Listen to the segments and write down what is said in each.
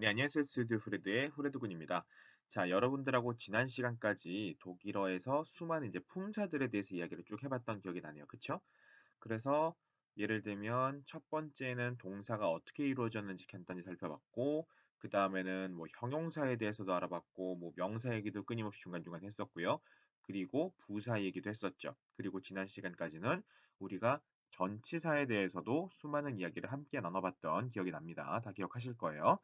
네, 안녕하세요. 스튜디오 프레드의 프레드군입니다. 자, 여러분들하고 지난 시간까지 독일어에서 수많은 이제 품사들에 대해서 이야기를 쭉 해봤던 기억이 나네요. 그쵸? 그래서 예를 들면 첫 번째는 동사가 어떻게 이루어졌는지 간단히 살펴봤고, 그 다음에는 뭐 형용사에 대해서도 알아봤고, 뭐 명사 얘기도 끊임없이 중간중간 했었고요. 그리고 부사 얘기도 했었죠. 그리고 지난 시간까지는 우리가 전치사에 대해서도 수많은 이야기를 함께 나눠봤던 기억이 납니다. 다 기억하실 거예요.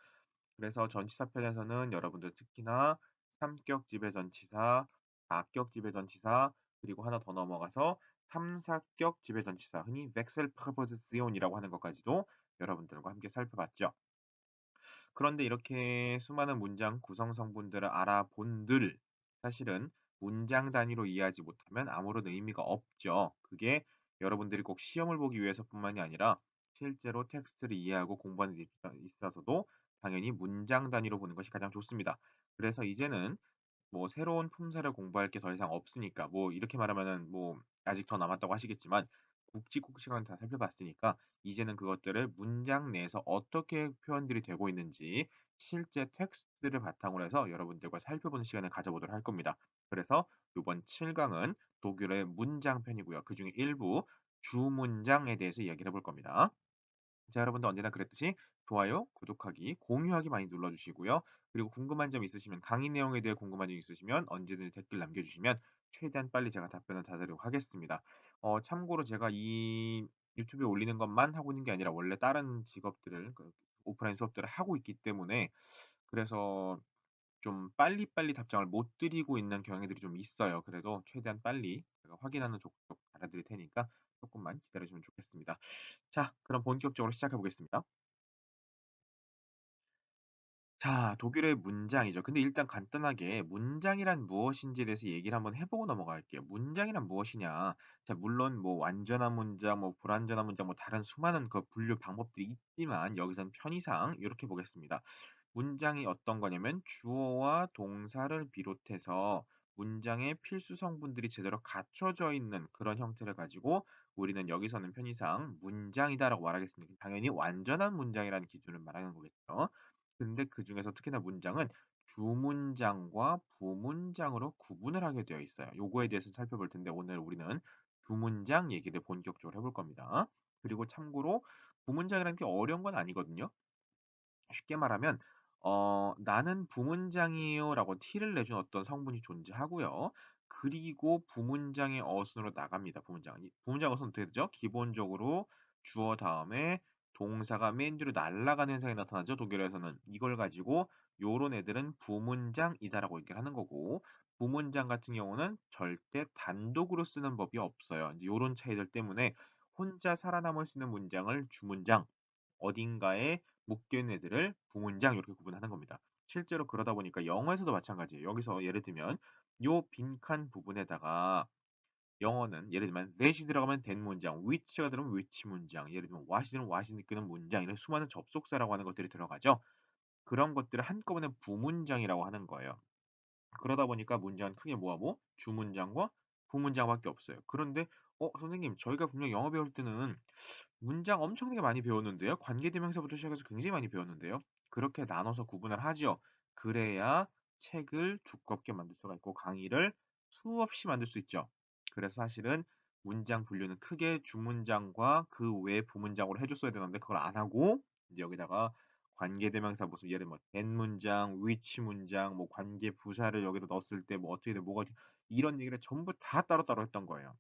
그래서 전치사 편에서는 여러분들 특히나 3격 지배전치사, 4격 지배전치사, 그리고 하나 더 넘어가서 3, 4격 지배전치사, 흔히 벡셀프레포지시온이라고 하는 것까지도 여러분들과 함께 살펴봤죠. 그런데 이렇게 수많은 문장 구성 성분들을 알아본들 사실은 문장 단위로 이해하지 못하면 아무런 의미가 없죠. 그게 여러분들이 꼭 시험을 보기 위해서뿐만이 아니라 실제로 텍스트를 이해하고 공부하는 데 있어서도 당연히 문장 단위로 보는 것이 가장 좋습니다. 그래서 이제는 뭐 새로운 품사를 공부할 게 더 이상 없으니까 뭐 이렇게 말하면은 뭐 아직 더 남았다고 하시겠지만 굵직굵직한 다 살펴봤으니까 이제는 그것들을 문장 내에서 어떻게 표현들이 되고 있는지 실제 텍스트를 바탕으로 해서 여러분들과 살펴보는 시간을 가져보도록 할 겁니다. 그래서 이번 7강은 독일어의 문장 편이고요. 그중에 일부 주문장에 대해서 이야기를 해볼 겁니다. 자, 여러분도 언제나 그랬듯이 좋아요, 구독하기, 공유하기 많이 눌러주시고요. 그리고 궁금한 점 있으시면 강의 내용에 대해 궁금한 점 있으시면 언제든 댓글 남겨주시면 최대한 빨리 제가 답변을 드리도록 하겠습니다. 참고로 제가 이 유튜브에 올리는 것만 하고 있는 게 아니라 원래 다른 직업들을 오프라인 수업들을 하고 있기 때문에 그래서 좀 빨리빨리 답장을 못 드리고 있는 경향들이 좀 있어요. 그래도 최대한 빨리 제가 확인하는 족족 알아드릴 테니까 조금만 기다려주면 좋겠습니다. 자, 그럼 본격적으로 시작해 보겠습니다. 자, 독일의 문장이죠. 근데 일단 간단하게 문장이란 무엇인지에 대해서 얘기를 한번 해보고 넘어갈게요. 문장이란 무엇이냐? 자, 물론 뭐 완전한 문장, 뭐 불완전한 문장, 뭐 다른 수많은 그 분류 방법들이 있지만 여기서는 편의상 이렇게 보겠습니다. 문장이 어떤 거냐면 주어와 동사를 비롯해서 문장의 필수 성분들이 제대로 갖춰져 있는 그런 형태를 가지고 우리는 여기서는 편의상 문장이다라고 말하겠습니다. 당연히 완전한 문장이라는 기준을 말하는 거겠죠. 근데 그중에서 특히나 문장은 주문장과 부문장으로 구분을 하게 되어 있어요. 요거에 대해서 살펴볼 텐데 오늘 우리는 주문장 얘기를 본격적으로 해볼 겁니다. 그리고 참고로 부문장이라는 게 어려운 건 아니거든요. 쉽게 말하면 나는 부문장이에요라고 티를 내준 어떤 성분이 존재하고요. 그리고 부문장의 어순으로 나갑니다. 부문장은. 부문장 어순은 어떻게 되죠? 기본적으로 주어 다음에 동사가 맨 뒤로 날아가는 현상이 나타나죠. 독일어에서는. 이걸 가지고 요런 애들은 부문장이다라고 얘기를 하는 거고 부문장 같은 경우는 절대 단독으로 쓰는 법이 없어요. 이제 요런 차이들 때문에 혼자 살아남을 수 있는 문장을 주문장, 어딘가에 묶여있는 애들을 부문장 이렇게 구분하는 겁니다. 실제로 그러다 보니까 영어에서도 마찬가지예요. 여기서 예를 들면 요 빈칸 부분에다가 영어는 예를 들면 that이 들어가면 that 문장, which가 들어가면 which 문장, 예를 들면 what이 들어가면 what이 이끄는 문장 이런 수많은 접속사라고 하는 것들이 들어가죠. 그런 것들을 한꺼번에 부문장이라고 하는 거예요. 그러다 보니까 문장은 크게 뭐하고 주문장과 부문장밖에 없어요. 그런데 선생님 저희가 분명 영어 배울 때는 문장 엄청나게 많이 배웠는데요. 관계대명사부터 시작해서 굉장히 많이 배웠는데요. 그렇게 나눠서 구분을 하죠. 그래야 책을 두껍게 만들 수가 있고 강의를 수없이 만들 수 있죠. 그래서 사실은 문장 분류는 크게 주문장과 그 외 부문장으로 해줬어야 되는데 그걸 안 하고 이제 여기다가 관계대명사 무슨 예를 뭐 that 문장, which 문장, 뭐 관계 부사를 여기다 넣었을 때 뭐 어떻게 돼 뭐가 이런 얘기를 전부 다 따로따로 했던 거예요.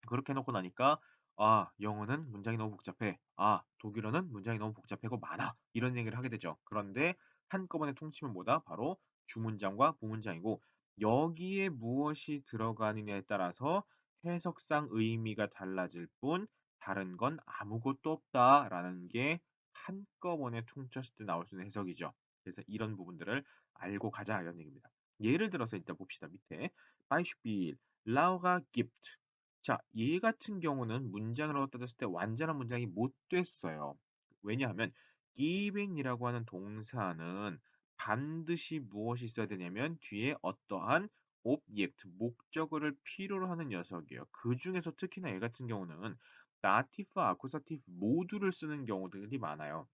그렇게 해 놓고 나니까 '아 영어는 문장이 너무 복잡해. 아 독일어는 문장이 너무 복잡하고 많아.' 이런 얘기를 하게 되죠. 그런데 한꺼번에 퉁치면 뭐다? 바로 주문장과 부문장이고 여기에 무엇이 들어가느냐에 따라서 해석상 의미가 달라질 뿐 다른 건 아무것도 없다라는 게 한꺼번에 퉁쳤을 때 나올 수 있는 해석이죠. 그래서 이런 부분들을 알고 가자 이런 얘기입니다. 예를 들어서 일단 봅시다. 밑에 Beispiel Laura gibt 자, 얘 같은 경우는 문장으로 따졌을 때 완전한 문장이 못 됐어요. 왜냐하면 given이라고 하는 동사는 반드시 무엇이 있어야 되냐면 뒤에 어떠한 object, 목적어를 필요로 하는 녀석이에요. 그 중에서 특히나 얘 같은 경우는 dative, accusative 모두를 쓰는 경우들이 많아요.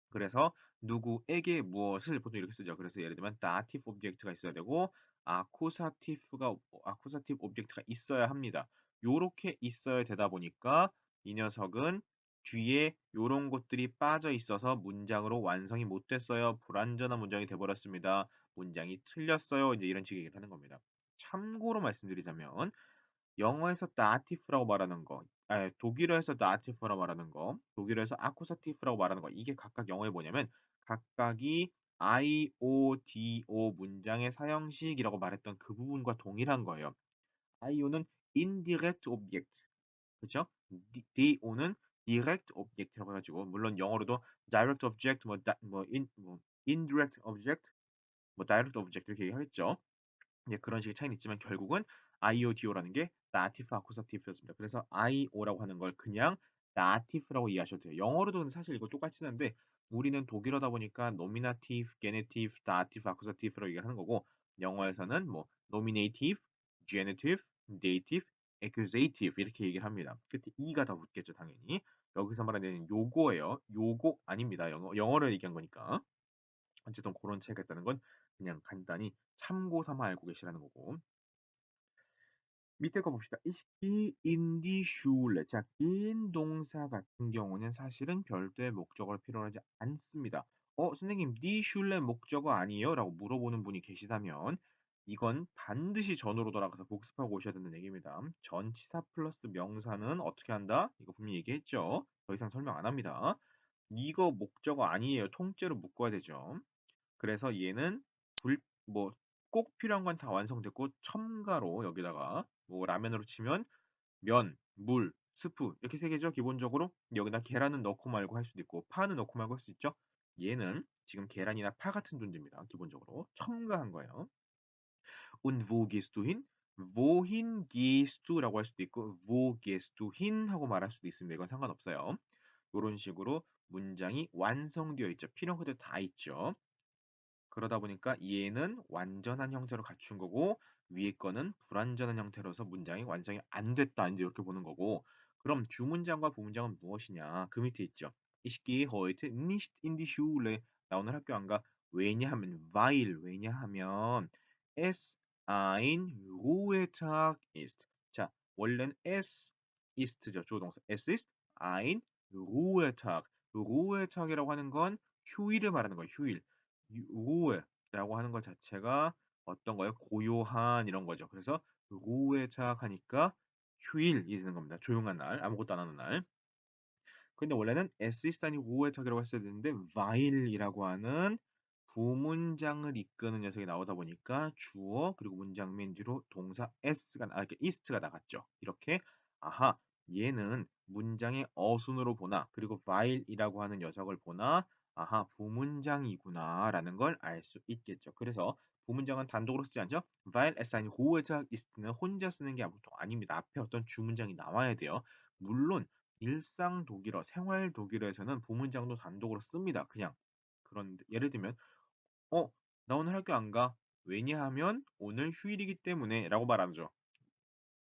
그래서 누구에게 무엇을 보통 이렇게 쓰죠. 그래서 예를 들면 dative object가 있어야 되고 accusative object가 있어야 합니다. 요렇게 있어야 되다 보니까 이 녀석은 뒤에 요런 것들이 빠져 있어서 문장으로 완성이 못 됐어요. 불완전한 문장이 돼 버렸습니다. 문장이 틀렸어요. 이제 이런 식의 얘기를 하는 겁니다. 참고로 말씀드리자면 영어에서 dative라고 말하는 거, 독일어에서 dative라고 말하는 거, 독일어에서 accusative라고 말하는 거, 이게 각각 영어에 뭐냐면 각각이 IODO 문장의 사형식이라고 말했던 그 부분과 동일한 거예요. IO는 indirect object, 그렇죠? DO는 direct object라고 해가지고 물론 영어로도 direct object, 뭐 indirect object, 뭐 direct object 이렇게 얘기하겠죠. 이제 그런 식의 차이는 있지만 결국은 IODO라는 게 dative, accusative였습니다. 그래서 IO라고 하는 걸 그냥 dative라고 이해하셔도 돼요. 영어로도 근데 사실 이거 똑같이 쓰는데 우리는 독일어다 보니까 nominative, genitive, dative, accusative라고 얘기하는 거고 영어에서는 뭐 nominative, genitive, dative, accusative 이렇게 얘기를 합니다. 끝에 e가 더 붙겠죠, 당연히. 여기서 말하는 요거예요. 요거 아닙니다. 영어를 얘기한 거니까. 어쨌든 그런 차이가 있다는 건 그냥 간단히 참고 삼아 알고 계시라는 거고. 밑에 거 봅시다. Ich gehe in die Schule. 자, gehen 동사 같은 경우는 사실은 별도의 목적어를 필요로 하지 않습니다. 선생님, die Schule 목적어 아니에요? 라고 물어보는 분이 계시다면 이건 반드시 전으로 돌아가서 복습하고 오셔야 되는 얘기입니다. 전치사 플러스 명사는 어떻게 한다? 이거 분명히 얘기했죠. 더 이상 설명 안 합니다. 이거 목적어 아니에요. 통째로 묶어야 되죠. 그래서 얘는 불 뭐 꼭 필요한 건 다 완성됐고 첨가로 여기다가 뭐 라면으로 치면 면, 물, 스프 이렇게 세 개죠 기본적으로. 여기다 계란은 넣고 말고 할 수도 있고 파는 넣고 말고 할 수 있죠. 얘는 지금 계란이나 파 같은 존재입니다. 기본적으로 첨가한 거예요. Und wo gehst du hin? wohin gehst du라고 할 수도 있고 wo gehst du hin 하고 말할 수도 있습니다. 이건 상관없어요. 이런 식으로 문장이 완성되어 있죠. 필요한 것들 다 있죠. 그러다 보니까 얘는 완전한 형태로 갖춘 거고 위에 거는 불완전한 형태로서 문장이 완성이 안 됐다. 이제 이렇게 보는 거고. 그럼 주문장과 부문장은 무엇이냐? 그 밑에 있죠. Ich gehe heute nicht in die Schule. 나 오늘 학교 안 가. 왜냐하면 왜냐하면 es ein Ruhetag ist. 자, 원래는 es ist죠. 주어 동사. Es ist ein Ruhetag. Ruhetag이라고 하는 건 휴일을 말하는 거예요. 휴일. ruhe라고 하는 것 자체가 어떤 거예요? 고요한 이런 거죠. 그래서 ruhe에 착하니까 휴일이 되는 겁니다. 조용한 날, 아무것도 안 하는 날. 근데 원래는 s ist eine Ruhetag이라고 했어야 되는데 weil이라고 하는 부문장을 이끄는 녀석이 나오다 보니까 주어 그리고 문장 맨 뒤로 동사 이렇게 ist가 나갔죠. 이렇게 아하 얘는 문장의 어순으로 보나 그리고 while이라고 하는 녀석을 보나 아하 부문장이구나라는 걸 알 수 있겠죠. 그래서 부문장은 단독으로 쓰지 않죠. weil es ein Ruhetag ist는 혼자 쓰는 게 보통 아닙니다. 앞에 어떤 주문장이 나와야 돼요. 물론 일상 독일어, 생활 독일어에서는 부문장도 단독으로 씁니다. 그냥. 그런데 예를 들면 나 오늘 학교 안 가. 왜냐하면 오늘 휴일이기 때문에 라고 말하죠.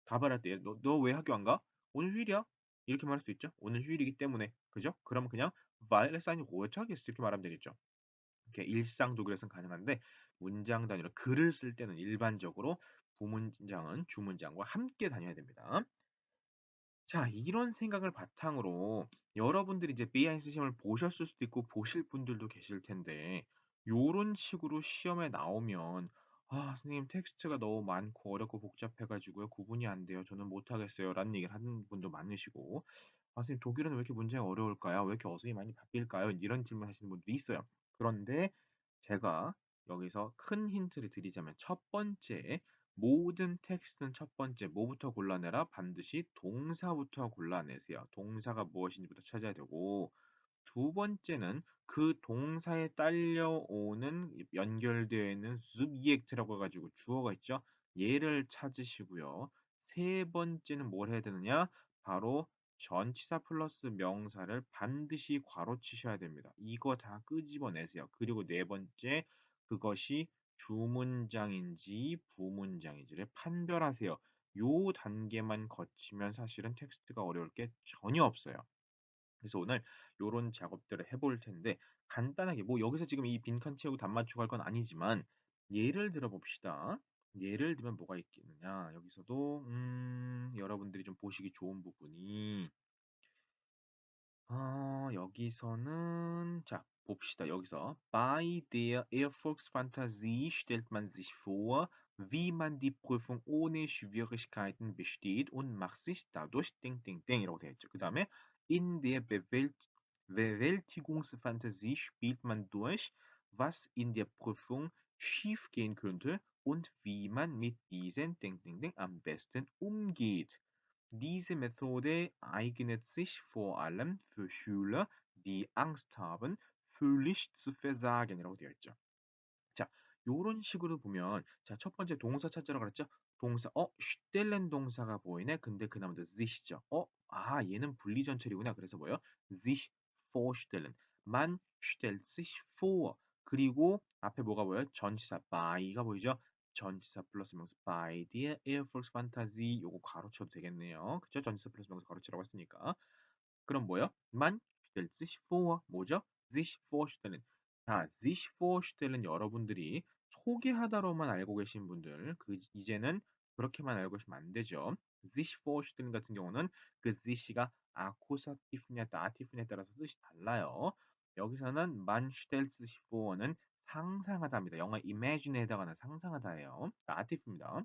답을 할 때 너 왜 학교 안 가? 오늘 휴일이야. 이렇게 말할 수 있죠. 오늘 휴일이기 때문에. 그죠? 그러면 그냥 weil es ein Ruhetag ist 이렇게 말하면 되겠죠. 이렇게 일상 독일어에서는 가능한데 문장 단위로 글을 쓸 때는 일반적으로 부문장은 주문장과 함께 다녀야 됩니다. 자, 이런 생각을 바탕으로 여러분들이 이제 BIS 시험을 보셨을 수도 있고 보실 분들도 계실 텐데 요런 식으로 시험에 나오면 선생님 텍스트가 너무 많고 어렵고 복잡해 가지고요. 구분이 안 돼요. 저는 못 하겠어요. 라는 얘기를 하는 분도 많으시고 선생님 독일어는 왜 이렇게 문제가 어려울까요? 왜 이렇게 어순이 많이 바뀔까요? 이런 질문 하시는 분들이 있어요. 그런데 제가 여기서 큰 힌트를 드리자면 첫 번째 모든 텍스트는 첫 번째 뭐부터 골라내라? 반드시 동사부터 골라내세요. 동사가 무엇인지부터 찾아야 되고 두 번째는 그 동사에 딸려오는 연결되어 있는 subject라고 해가지고 주어가 있죠. 얘를 찾으시고요. 세 번째는 뭘 해야 되느냐? 바로 전치사 플러스 명사를 반드시 괄호치셔야 됩니다. 이거 다 끄집어내세요. 그리고 네 번째 그것이 주문장인지 부문장인지를 판별하세요. 요 단계만 거치면 사실은 텍스트가 어려울 게 전혀 없어요. 그래서 오늘 요런 작업들을 해볼 텐데 간단하게 뭐 여기서 지금 이 빈칸 채우고 답 맞추고 할 건 아니지만 예를 들어 봅시다. 예를 들면 뭐가 있겠느냐. 여기서도 여러분들이 좀 보시기 좋은 부분이 여기서는 자 봅시다. 여기서 Bei der Erfolgsfantasie stellt man sich vor, wie man die Prüfung ohne Schwierigkeiten besteht und macht sich dadurch 이라고 되어 있죠. 그다음에 In der Bewältigungsfantasie spielt man durch, was in der Prüfung schiefgehen könnte und wie man mit diesen am besten umgeht. Diese Methode eignet sich vor allem für Schüler, die Angst haben, völlig zu versagen이라고 되어 있죠. 자, 요런 식으로 보면 자, 첫 번째 동사 찾으러 그랬죠? 동사 stellen 동사가 보이네. 근데 그다음부터 sich죠. 얘는 분리전철이구나. 그래서 뭐예요? sich vorstellen. Man stellt sich vor. 그리고 앞에 뭐가 보여요? 전치사 by가 보이죠? 전치사 플러스 명사 by der Erfolgsfantasie 요거 가로쳐도 되겠네요. 그죠? 전치사 플러스 명사 가로치라고 했으니까. 그럼 뭐예요? Man stellt sich vor. 뭐죠? sich vorstellen. 자, sich vorstellen 여러분들이 소개하다로만 알고 계신 분들, 이제는 그렇게만 알고 계시면 안 되죠. sich vorstellen 같은 경우는 그 sich가 아쿠사티프냐 다티프냐에 따라서 뜻이 달라요. 여기서는 man stellt sich vor는 상상하다입니다. 영어 imagine에 해당하는 상상하다예요. 다티프입니다.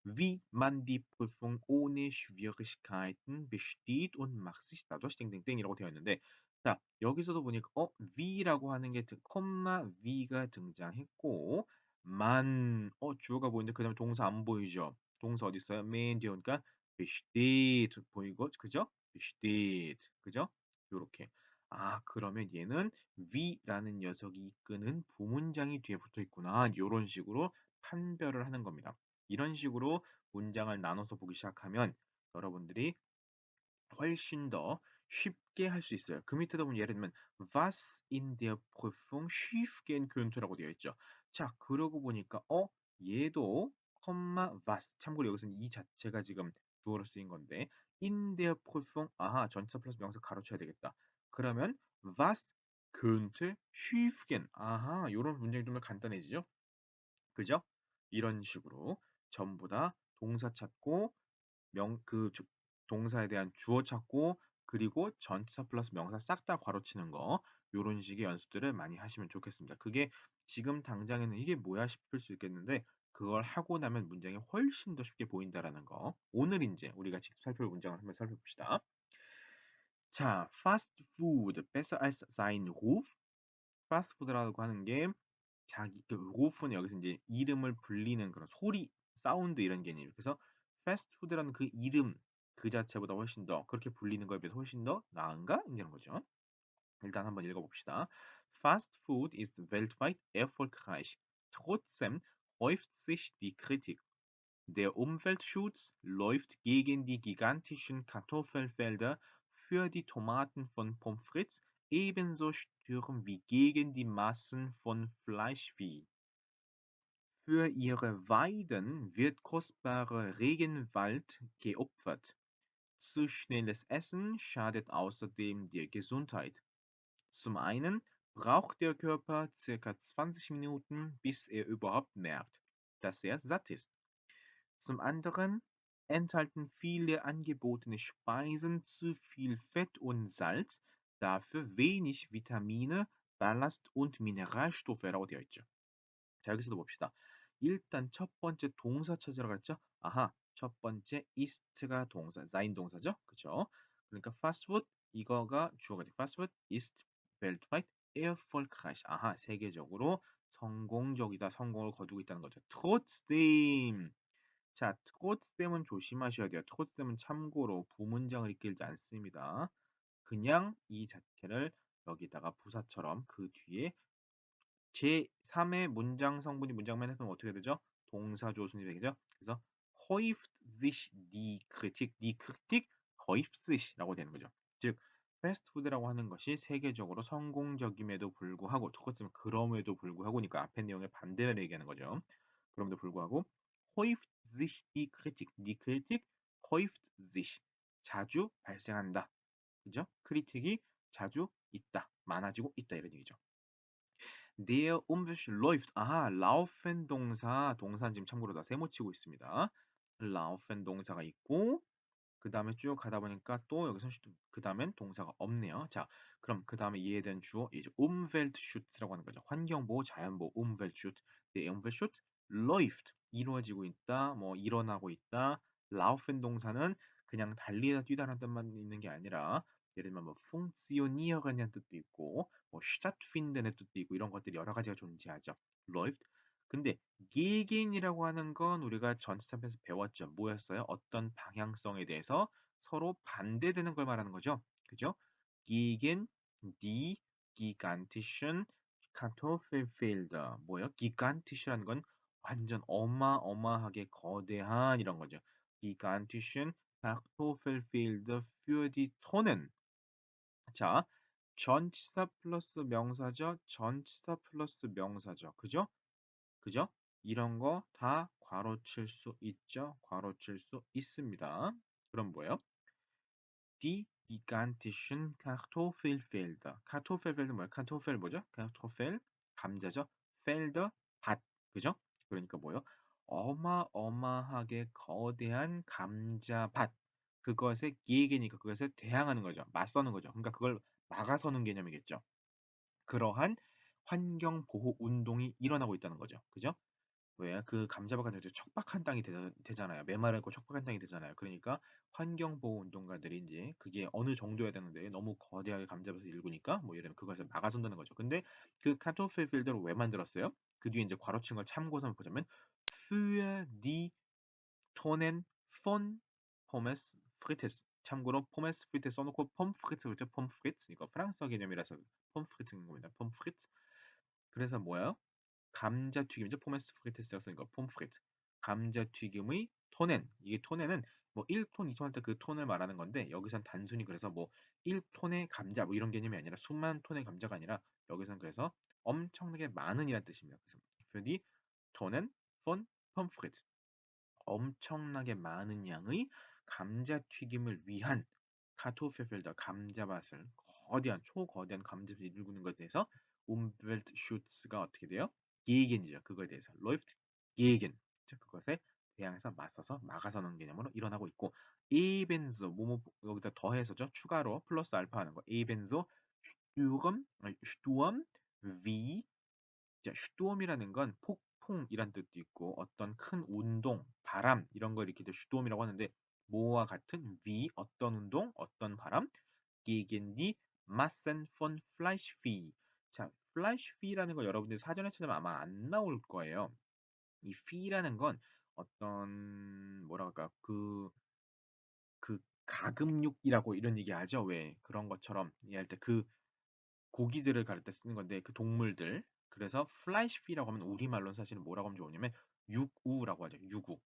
Wie man die Prüfung ohne Schwierigkeiten besteht und macht sich dadurch 이라고 되어 있는데 자 여기서도 보니까 wie라고 하는 게 콤마 wie가 등장했고 주어가 보이는데 그다음에 동사 안 보이죠? 동사 어디 있어요? 맨 뒤에 오니까 besteht 보이고 그죠? besteht 그죠? 요렇게. 그러면 얘는 wie라는 녀석이 이끄는 부문장이 뒤에 붙어 있구나. 요런 식으로 판별을 하는 겁니다. 이런 식으로 문장을 나눠서 보기 시작하면 여러분들이 훨씬 더 쉽게 할 수 있어요. 그 밑에다 보면 예를 들면 was in der Prüfung schiefgehen könne라고 되어 있죠. 자, 그러고 보니까 얘도 was 참고로 여기서는 이 자체가 지금 주어로 쓰인 건데 in der Prüfung 전치사 플러스 명사 가로쳐야 되겠다. 그러면 was könnte schiefgehen 요런 문장이 좀 더 간단해지죠. 그죠? 이런 식으로 전부 다 동사 찾고 동사에 대한 주어 찾고 그리고 전치사 플러스 명사 싹 다 괄호치는 거 요런 식의 연습들을 많이 하시면 좋겠습니다. 그게 지금 당장에는 '이게 뭐야?' 싶을 수 있겠는데 그걸 하고 나면 문장이 훨씬 더 쉽게 보인다라는 거. 오늘 인제 우리가 직접 살펴볼 문장을 한번 살펴봅시다. 자, Fast Food besser als sein Ruf. 파스트푸드라고 하는 게 자기 rufen 여기서 이제 이름을 불리는 그런 소리, 사운드 이런 개념이에요. 그래서 패스트푸드라는 그 이름 그 자체보다 훨씬 더 그렇게 불리는 거에 비해서 훨씬 더 나은가? 이런 거죠. 일단 한번 읽어봅시다. Fast food ist weltweit erfolgreich. Trotzdem häuft sich die Kritik. Der Umweltschutz läuft gegen die gigantischen Kartoffelfelder für die Tomaten von Pommes frites ebenso stürm wie gegen die Massen von Fleischvieh. Für ihre Weiden wird kostbarer Regenwald geopfert. Zu schnelles Essen schadet außerdem der Gesundheit. Zum einen braucht der Körper circa 20 Minuten, bis er überhaupt merkt, dass er satt ist. Zum anderen enthalten viele angebotene Speisen zu viel Fett und Salz, dafür wenig Vitamine, Ballast und Mineralstoff이라고 되어 있죠. 자, 여기서도 봅시다. 일단 첫 번째 동사 찾으러 갔죠? 첫 번째 ist가 동사, sein 동사죠? 그죠? 그러니까 fast food 이거가 주어가 돼. fast food ist weltweit erfolgreich. 세계적으로 성공적이다, 성공을 거두고 있다는 거죠. trotzdem 자, trotzdem은 조심하셔야 돼요. trotzdem은 참고로 부문장을 이끌지 않습니다. 그냥 이 자체를 여기다가 부사처럼 그 뒤에 제3의 문장 성분이 문장만 해서 어떻게 되죠? 동사 주어 순이 되죠? 그래서 häuft sich die Kritik häuft sich라고 되는 거죠. 즉 패스트푸드라고 하는 것이 세계적으로 성공적임에도 불구하고 똑같으면 그럼에도 불구하고니까 앞에 내용의 반대를 얘기하는 거죠. 그럼에도 불구하고 häuft sich die Kritik häuft sich 자주 발생한다. 그죠? 크리틱이 자주 있다, 많아지고 있다 이런 얘기죠. Der Umwelt läuft. 아하, laufen 동사, 동사는 지금 참고로 다 세모치고 있습니다. laufen 동사가 있고 그 다음에 쭉 가다 보니까 또 여기서 그 다음엔 동사가 없네요. 자, 그럼 그 다음에 이해된 주어 이제 Umweltschutz라고 하는 거죠. 환경보호, 자연보호, Umweltschutz. 네, Umweltschutz läuft 이루어지고 있다, 뭐 일어나고 있다. laufen 동사는 그냥 달리다 뛰다라는 뜻만 있는 게 아니라 예를 들면 뭐 funktionieren 뜻도 있고 뭐 stattfinden의 뜻도 있고 이런 것들이 여러 가지가 존재하죠. läuft. 근데 gegen이라고 하는 건 우리가 전치사편에서 배웠죠. 뭐였어요? 어떤 방향성에 대해서 서로 반대되는 걸 말하는 거죠. 그죠? gegen die gigantischen Kartoffelfelder. 뭐예요? gigantischen 건 완전 어마어마하게 거대한 이런 거죠. gigantischen Kartoffelfelder für die Tonnen. 자, 전치사 플러스 명사죠. 전치사 플러스 명사죠. 그죠? 그죠? 이런 거 다 괄호칠 수 있죠? 괄호칠 수 있습니다. 그럼 뭐예요? Die gigantischen Kartoffelfelder. Kartoffelfelder 뭐예요? Kartoffel 뭐죠? Kartoffel 감자죠? Felder 밭. 그죠? 그러니까 뭐예요? 어마어마하게 거대한 감자밭. 그것의 기계니까 그것에 대항하는 거죠. 맞서는 거죠. 그러니까 그걸 막아서는 개념이겠죠. 그러한 환경 보호 운동이 일어나고 있다는 거죠. 그죠? 왜? 그 감자밭 같은 데 척박한 땅이 되잖아요. 메마르고 척박한 땅이 되잖아요. 그러니까 환경보호 운동가들이 이제 그게 어느 정도여야 되는데 너무 거대하게 감자밭을 일구니까 뭐 예를 들면 그것을 막아선다는 거죠. 근데 그 카토필 필드를 왜 만들었어요? 그 뒤에 이제 괄호친 걸 참고서 보자면 für die Tonnen von Pommes frites. 참고로 포메스 프리트 써놓고 pomfrites 그렇죠? pomfrites 이거 프랑스어 개념이라서 pomfrites인 겁니다. pomfrites. 그래서 뭐예요? 감자튀김이죠. 포메스 프리테스라고 쓰니까 폼프레트. 감자튀김의 토넨. 이게 토넨은 뭐 1톤, 2톤 할 때 그 톤을 말하는 건데 여기선 단순히 그래서 뭐 1톤의 감자 뭐 이런 개념이 아니라 수만 톤의 감자가 아니라 여기선 그래서 엄청나게 많은 이란 뜻입니다. 그래서 für die Tonnen von Pommes 엄청나게 많은 양의 감자튀김을 위한 카토페펠더 감자밭을 거대한 초거대한 감자밭을 일구는 것에 대해서 umweltschutz가 어떻게 돼요? gegen이죠. 그거에 대해서 läuft gegen 즉 그것에 대항해서 맞서서 막아서는 개념으로 일어나고 있고 ebenso 뭐뭐 여기다 더해서죠. 추가로 플러스 알파 하는 거 ebenso Sturm wie 자, 슈도음이라는 건 폭풍이란 뜻도 있고 어떤 큰 운동, 바람 이런 걸 일으킬 때 슈도음이라고 하는데 뭐와 같은 위 어떤 운동, 어떤 바람 gegen die Massen von Fleischvieh. 자, Fleischvieh라는 거 여러분들이 사전에 찾으면 아마 안 나올 거예요. 이 vieh라는 건 어떤 뭐라 할까 그 가금육이라고 이런 얘기 하죠. 왜 그런 것처럼 얘기할 때 그 고기들을 가릴 때 쓰는 건데 그 동물들 그래서 플라이시피라고 하면 우리말로는 사실은 뭐라고 하면 좋으냐면 육우라고 하죠. 육우.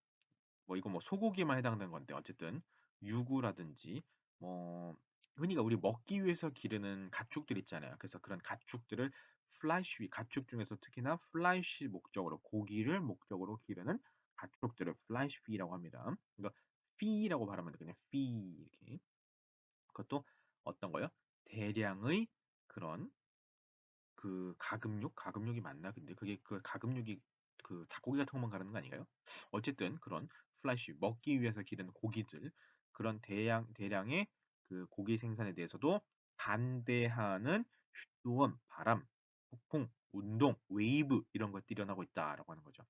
뭐 이거 뭐 소고기만 해당되는 건데 어쨌든 육우라든지 뭐 흔히가 우리 먹기 위해서 기르는 가축들 있잖아요. 그래서 그런 가축들을 플라이시 가축 중에서 특히나 플라이시 목적으로 고기를 목적으로 기르는 가축들을 플라이시피라고 합니다. 그러니까 피라고 발음하면 돼. 그냥 피 이렇게. 그것도 어떤 거요? 대량의 그런 그 가금육? 가금육이 맞나? 근데 그게 그 가금육이 그 닭고기 같은 것만 가르는 거 아닌가요? 어쨌든 그런 플래시 먹기 위해서 기르는 고기들 그런 대량의 그 고기 생산에 대해서도 반대하는 슈도원 바람, 폭풍, 운동, 웨이브 이런 것들이 일어나고 있다라고 하는 거죠.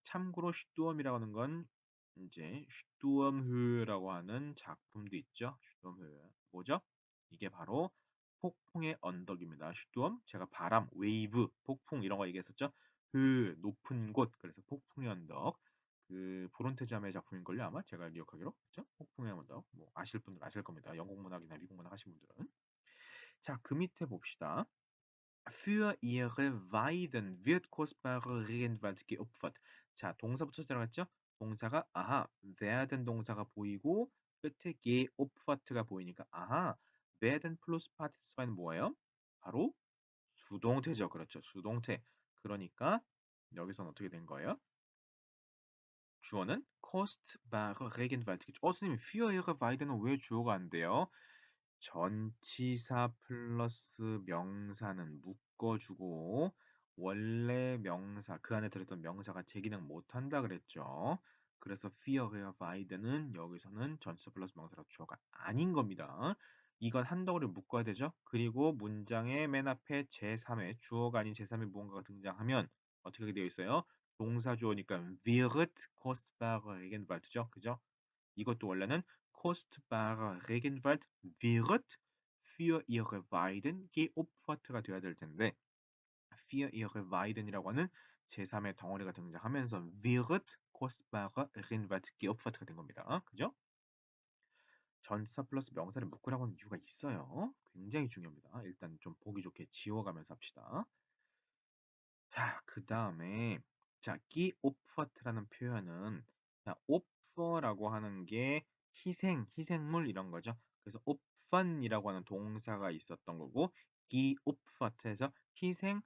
참고로 슈도엄이라고 하는 건 이제 슈도엄흐라고 하는 작품도 있죠. 슈도엄흐 뭐죠? 이게 바로 폭풍의 언덕입니다. 슈도엄 제가 바람, 웨이브, 폭풍 이런 거 얘기했었죠. 그 높은 곳 그래서 폭풍의 언덕 그 브론테잠의 작품인걸요 아마 제가 기억하기로 그죠? 폭풍의 언덕 뭐 아실 분들 아실 겁니다. 영국 문학이나 미국 문학 하신 분들은 자 그 밑에 봅시다. Für ihre Weiden wird kostbarer Regenwald geopfert. 자, 동사부터 들어갔죠? 동사가 아하, werden 동사가 보이고 끝에 geopfert가 보이니까 아하, werden 플러스 participle은 뭐예요? 바로 수동태죠. 그렇죠. 수동태. 그러니까 여기서는 어떻게 된 거예요? 주어는 kostbarer Regenwald. 선생님, für ihre Weiden은 왜 주어가 안 돼요? 전치사 플러스 명사는 묶어주고 원래 명사 그 안에 들었던 명사가 제 기능 못한다 그랬죠. 그래서 fear이든 여기서는 전치사 플러스 명사라 주어가 아닌 겁니다. 이건 한 덩어리 묶어야 되죠. 그리고 문장의 맨 앞에 제3의 주어가 아닌 제3의 무언가가 등장하면 어떻게 되어 있어요? 동사 주어니까 wird kostbarer Regenwald죠. 그죠? 이것도 원래는 kostbarer Regenwald wird für ihre Weiden geopfert가 돼야 될 텐데 für ihre Weiden이라고 하는 제3의 덩어리가 등장하면서 wird kostbarer Regenwald geopfert가 된 겁니다. 그죠? 전치사 플러스 명사를 묶으라고 하는 이유가 있어요. 굉장히 중요합니다. 일단 좀 보기 좋게 지워가면서 합시다. 자, 그 다음에 자, 기옵퍼트라는 표현은 자, 옵퍼라고 하는 게 희생물 이런 거죠. 그래서 옵펀이라고 하는 동사가 있었던 거고 기옵퍼트에서 희생하는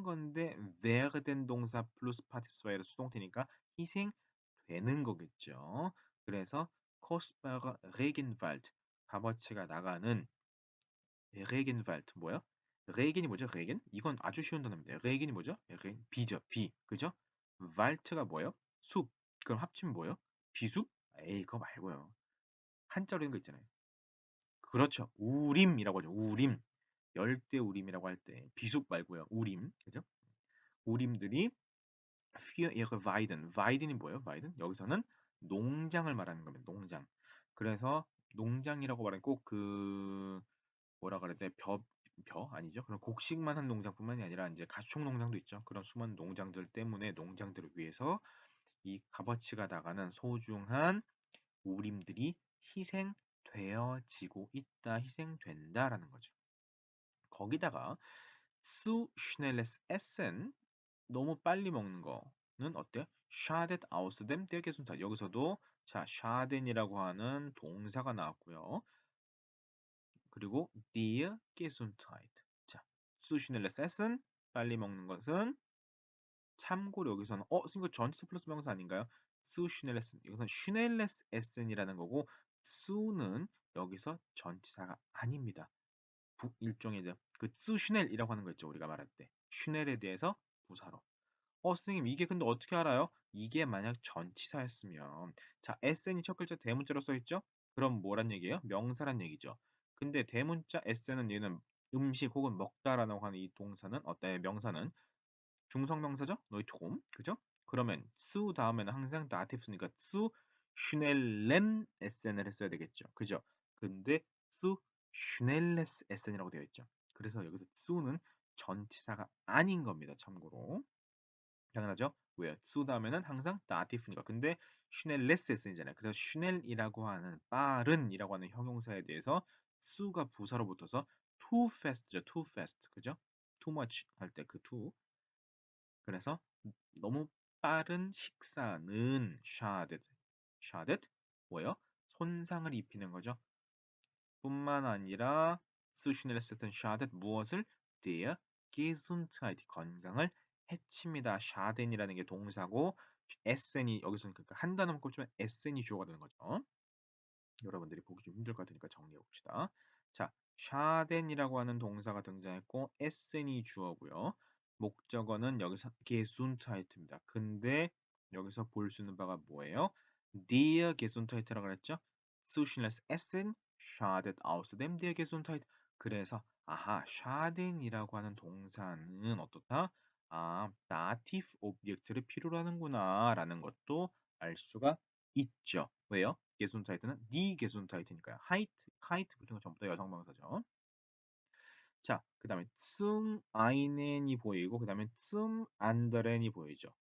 건데 werden 동사 플러스 파티스파이어 수동태니까 희생되는 거겠죠. 그래서 kostbarer Regenwald 값어치가 나가는 레겐발트 뭐야? 레겐이 뭐죠? 레겐? 이건 아주 쉬운 단어입니다. 레겐이 뭐죠? 레겐 비죠. 비. 그죠? 발트가 뭐예요? 숲. 그럼 합치면 뭐예요? 비숲? 에이, 그거 말고요. 한자로 있는 거 있잖아요. 그렇죠. 우림이라고 하죠. 우림. 열대우림이라고 할 때 비숲 말고요. 우림. 그죠? 우림들이 für ihre Weiden. Weiden이 뭐예요? Weiden? 여기서는 농장을 말하는 겁니다. 농장. 그래서 농장이라고 말하면 꼭그 뭐라 그래야 돼? 벼 아니죠? 그런 곡식만 한 농장뿐만이 아니라 이제 가축 농장도 있죠. 그런 수많은 농장들 때문에 농장들을 위해서 이 값어치가 나가는 소중한 우림들이 희생되어지고 있다, 희생된다라는 거죠. 거기다가 zu schnelles Essen 너무 빨리 먹는 거는 어때요? schadet außerdem der Gesundheit. 여기서도 자, schaden이라고 하는 동사가 나왔고요. 그리고 die Gesundheit. 자, zu schnelles Essen 빨리 먹는 것은 참고로 여기서는 선생님 이거 전치사 플러스 명사 아닌가요? zu schnelles 여기서는 schnelles Essen이라는 거고 zu는 여기서 전치사가 아닙니다. 일종의 이제 그 zu schnell이라고 하는 거 있죠. 우리가 말할 때 schnell에 대해서 부사로. 선생님 이게 근데 어떻게 알아요? 이게 만약 전치사였으면 자, SN이 첫 글자 대문자로 써 있죠? 그럼 뭐란 얘기예요? 명사란 얘기죠. 근데 대문자 SN은 얘는 음식 혹은 먹다라고 하는 이 동사는 명사는 중성명사죠? 노이트홈 그죠? 그러면 zu 다음에는 항상 다티프니까 zu schnellem SN을 했어야 되겠죠. 그죠? 근데 zu schnelles SN이라고 되어 있죠. 그래서 여기서 zu는 전치사가 아닌 겁니다. 참고로. 당연하죠. 왜요? zu 다음에는 항상 다티프니까. 근데 슈넬레스 S잖아요. 그래서 슈넬이라고 하는 빠른이라고 하는 형용사에 대해서 su가 부사로 붙어서 too fast죠. too fast. 그죠? too much 할 때 그 too. 그래서 너무 빠른 식사는 schadet 뭐예요? 손상을 입히는 거죠. 뿐만 아니라 zu schnelles Essen schadet 무엇을? der Gesundheit 건강을 해칩니다. schaden이라는 게 동사고 essen이 여기서는 그러니까 한 단어만 꼽지만 essen이 주어가 되는 거죠. 여러분들이 보기 좀 힘들 것 같으니까 정리해 봅시다. 자, schaden이라고 하는 동사가 등장했고 essen이 주어고요. 목적어는 여기서 Gesundheit입니다. 근데 여기서 볼 수 있는 바가 뭐예요? der Gesundheit라고 그랬죠? zu schnelles Essen schadet außerdem der Gesundheit. 그래서 아하, schaden이라고 하는 동사는 어떻다? dative 오브젝트를 필요로 하는구나 라는 것도 알 수가 있죠. 왜요? Gesundheit는 die Gesundheit니까요. Kite 붙은 건 전부 다 여성명사죠. 자, 그 다음에 zum einen이 보이고 그 다음에 zum anderen이 보이죠.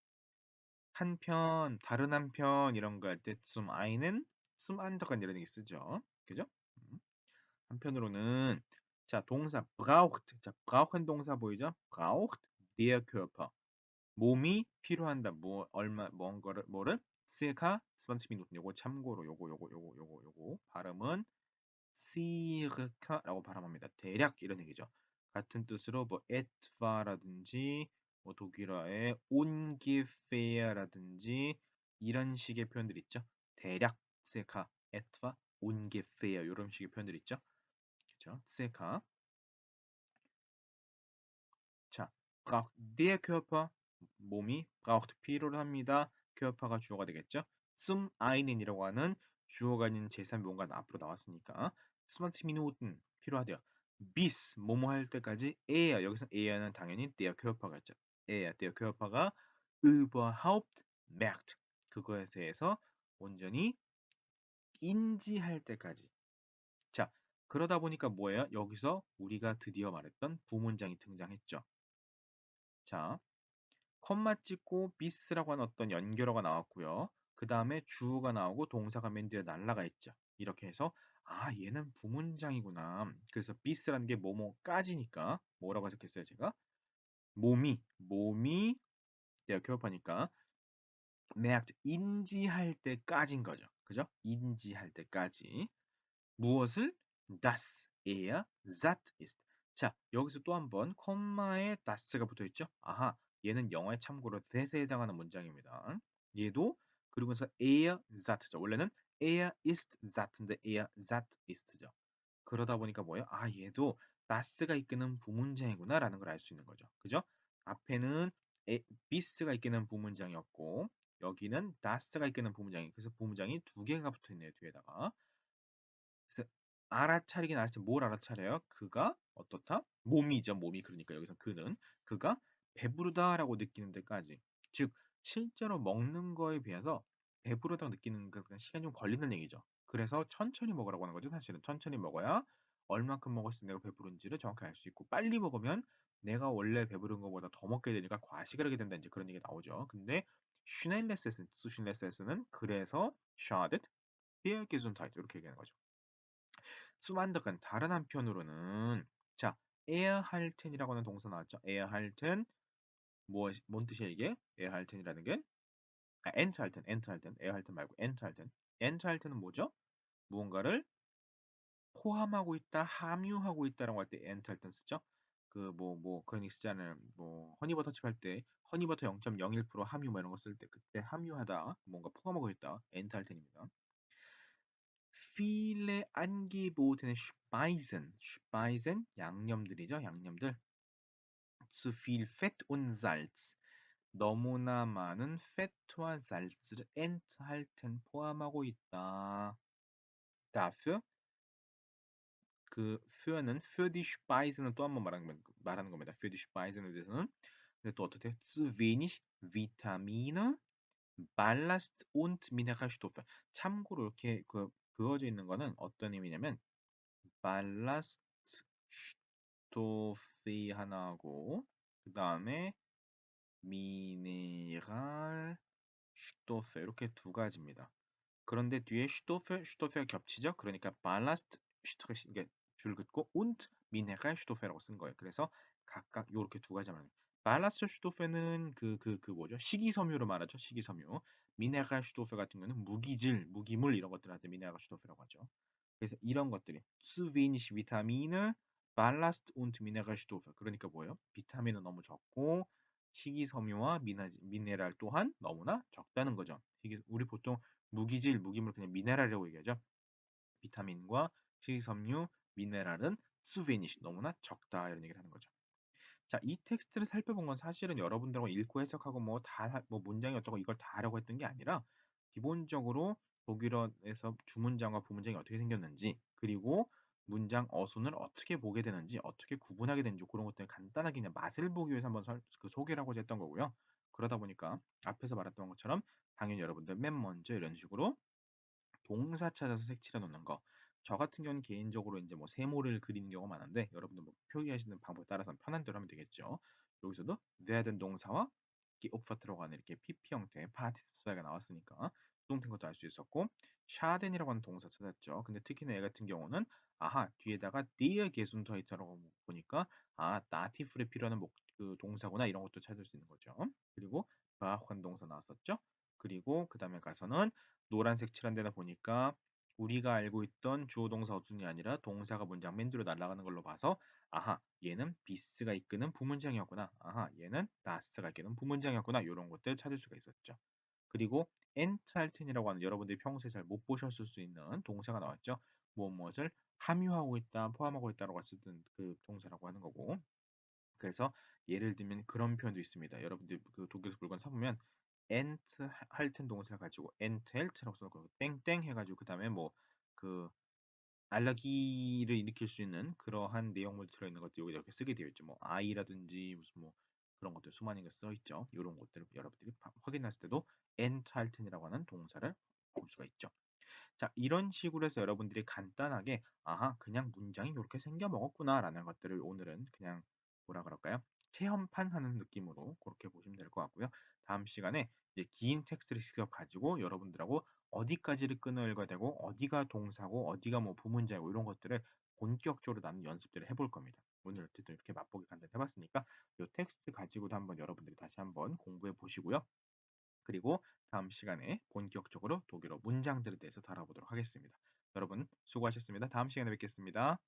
한편, 다른 한편 이런 거 할 때 zum einen, zum anderen 이런 얘기 쓰죠. 그죠? 한편으로는 자, 동사 braucht. 자, brauchen 동사 보이죠? braucht der Körper. 몸이 필요한다. 뭔 거를 뭐를 circa 20 Minuten. 요거 참고로 요거 발음은 circa라고 발음합니다. 대략 이런 얘기죠. 같은 뜻으로 뭐 etwa라든지 뭐 독일어의 ungefähr라든지 이런 식의 표현들 있죠. 대략 circa etwa ungefähr 요런 식의 표현들 있죠. 그쵸? circa. 자, braucht der Körper 몸이 braucht 필요로 합니다. Körper가 주어가 되겠죠. zum einen이라고 하는 주어가 있는 제3 뭔가 앞으로 나왔으니까 20 Minuten 필요하대요. bis 뭐뭐 할 때까지 er 여기서 er는 당연히 der Körper겠죠. der Körper가 überhaupt merkt 그거에 대해서 온전히 인지할 때까지. 자, 그러다 보니까 뭐예요? 여기서 우리가 드디어 말했던 부문장이 등장했죠. 자, 콤마 찍고 비스라고 하는 어떤 연결어가 나왔고요. 그 다음에 주어가 나오고 동사가 맨 뒤에 날라가 있죠. 이렇게 해서 아 얘는 부문장이구나. 그래서 비스라는 게 뭐뭐까지니까 뭐라고 해석했어요 제가? 몸이 내가 교합하니까 merkt 인지할 때까지인 거죠. 그죠? 인지할 때까지. 무엇을? Das er satt ist. 자, 여기서 또 한 번 콤마에 das가 붙어 있죠? 아하, 얘는 영어에 참고로 that에 해당하는 문장입니다. 얘도 그리고서 er satt죠. 원래는 er ist satt인데 er satt ist죠. 그러다 보니까 뭐예요? 아, 얘도 das가 이끄는 부문장이구나라는 걸 알 수 있는 거죠. 그죠? 앞에는 bis가 이끄는 부문장이었고 여기는 das가 이끄는 부문장이 그래서 부문장이 두 개가 붙어 있네요. 뒤에다가. 그래서 알아차리긴 알았지 뭘 알아차려요? 그가 어떻다? 몸이죠. 몸이 그러니까 여기서 그가 배부르다라고 느끼는 데까지 즉 실제로 먹는 거에 비해서 배부르다고 느끼는 그 시간이 좀 걸리는 얘기죠. 그래서 천천히 먹으라고 하는 거죠. 사실은 천천히 먹어야 얼만큼 먹었을 때 내가 배부른지를 정확히 알 수 있고 빨리 먹으면 내가 원래 배부른 것보다 더 먹게 되니까 과식을 하게 된다 이제 그런 얘기 나오죠. 근데 슈넬레세스는 그래서 schadet der Gesundheit 이렇게 얘기하는 거죠. 수만덕은 다른 한편으로는 자 erhalten이라고 하는 동사 나왔죠. erhalten 뭔 뜻이야 이게? erhalten이라는 게 enthalten erhalten 말고 enthalten은 뭐죠? 무언가를 포함하고 있다, 함유하고 있다라고 할 때 enthalten 쓰죠. 그 그런 거 쓰잖아요. 뭐 허니버터 칩 할 때 허니버터 0.01% 함유 뭐 이런 거 쓸 때 그때 함유하다 뭔가 포함하고 있다 enthalten입니다. viele angebotene Speisen 양념들이죠. 양념들. zu viel Fett und Salz 너무나 많은 fett와 salz를 enthalten 포함하고 있다. dafür 그 für는 für die Speise는 또 한 번 말하는 겁니다. für die Speisen에 대해서는 근데 또 어떻게 zu wenig Vitamine, Ballast und Mineralstoffe 참고로 이렇게 그어져 있는 거는 어떤 의미냐면 발라스트 스토피 하나하고 그 다음에 미네랄 슈토페 이렇게 두 가지입니다. 그런데 뒤에 슈토페가 겹치죠. 그러니까 발라스트 슈토페 이게 줄 긋고 und 미네랄 슈토페라고 쓴 거예요. 그래서 각각 요렇게 두 가지 말합니다. 발라스트 슈토페는 뭐죠? 식이섬유로 말하죠. 식이섬유. 미네랄 슈토페 같은 경우는 무기물 이런 것들한테 미네랄 슈토페라고 하죠. 그래서 이런 것들이 zu wenig Vitamine, Ballast und Mineralstoffe. 그러니까 뭐예요? 비타민은 너무 적고 식이섬유와 미네랄 또한 너무나 적다는 거죠. 우리 보통 무기물 그냥 미네랄이라고 얘기하죠. 비타민과 식이섬유, 미네랄은 zu wenig 너무나 적다 이런 얘기를 하는 거죠. 자, 이 텍스트를 살펴본 건 사실은 여러분들하고 읽고 해석하고 뭐 문장이 어떻고 이걸 다 하려고 했던 게 아니라 기본적으로 독일어에서 주문장과 부문장이 어떻게 생겼는지 그리고 문장 어순을 어떻게 보게 되는지 어떻게 구분하게 되는지 그런 것들 간단하게 그냥 맛을 보기 위해서 한번 소개를 하고자 했던 거고요. 그러다 보니까 앞에서 말했던 것처럼 당연히 여러분들 맨 먼저 이런 식으로 동사 찾아서 색칠해 놓는 거. 저 같은 경우는 개인적으로 이제 뭐 세모를 그리는 경우가 많은데 여러분들 뭐 표기하시는 방법에 따라서 편한 대로 하면 되겠죠. 여기서도 werden 동사와 geopfert라고 하는 이렇게 PP 형태의 파티시플가 나왔으니까 수동태인 것도 알 수 있었고 schaden이라고 하는 동사 찾았죠. 근데 특히나 얘 같은 경우는 아하 뒤에다가 der Gesundheit라고 보니까 아 나티프에 필요한 그 동사구나 이런 것도 찾을 수 있는 거죠. 그리고 brauchen 동사 나왔었죠. 그리고 그 다음에 가서는 노란색 칠한 데다 보니까 우리가 알고 있던 주어 동사 어순이 아니라 동사가 문장 맨 뒤로 날아가는 걸로 봐서 아하 얘는 비스가 이끄는 부문장이었구나. 아하 얘는 다스가 이끄는 부문장이었구나. 이런 것들 찾을 수가 있었죠. 그리고 enthalten이라고 하는 여러분들이 평소에 잘 못 보셨을 수 있는 동사가 나왔죠. 무엇을 함유하고 있다, 포함하고 있다라고 쓰던 그 동사라고 하는 거고. 그래서 예를 들면 그런 표현도 있습니다. 여러분들 그 독일에서 물건 사 보면 enthalten 동사를 가지고 enthalt라고 써 놓고 땡땡 해 가지고 그다음에 뭐 그 알러기를 일으킬 수 있는 그러한 내용물 들어있는 것들 여기 이렇게 쓰게 되어 있죠. 뭐 아이라든지 무슨 뭐 그런 것들 수많은 게 써 있죠. 요런 것들을 여러분들이 확인하실 때도 enthalten이라고 하는 동사를 볼 수가 있죠. 자, 이런 식으로 해서 여러분들이 간단하게 '아하 그냥 문장이 요렇게 생겨 먹었구나.'라는 것들을 오늘은 그냥 뭐라 그럴까요? 체험판 하는 느낌으로 고렇게 보시면 될 것 같고요. 다음 시간에 이제 긴 텍스트를 직접 가지고 여러분들하고 어디까지를 끊어 읽어야 되고 어디가 동사고 어디가 뭐 부문자고 이런 것들을 본격적으로 나눈 연습들을 해볼 겁니다. 오늘 어쨌든 이렇게 맛보기 간단히 해 봤으니까 요 텍스트 가지고도 한번 여러분들이 다시 한번 공부해 보시고요. 그리고 다음 시간에 본격적으로 독일어 문장들에 대해서 다뤄보도록 하겠습니다. 여러분 수고하셨습니다. 다음 시간에 뵙겠습니다.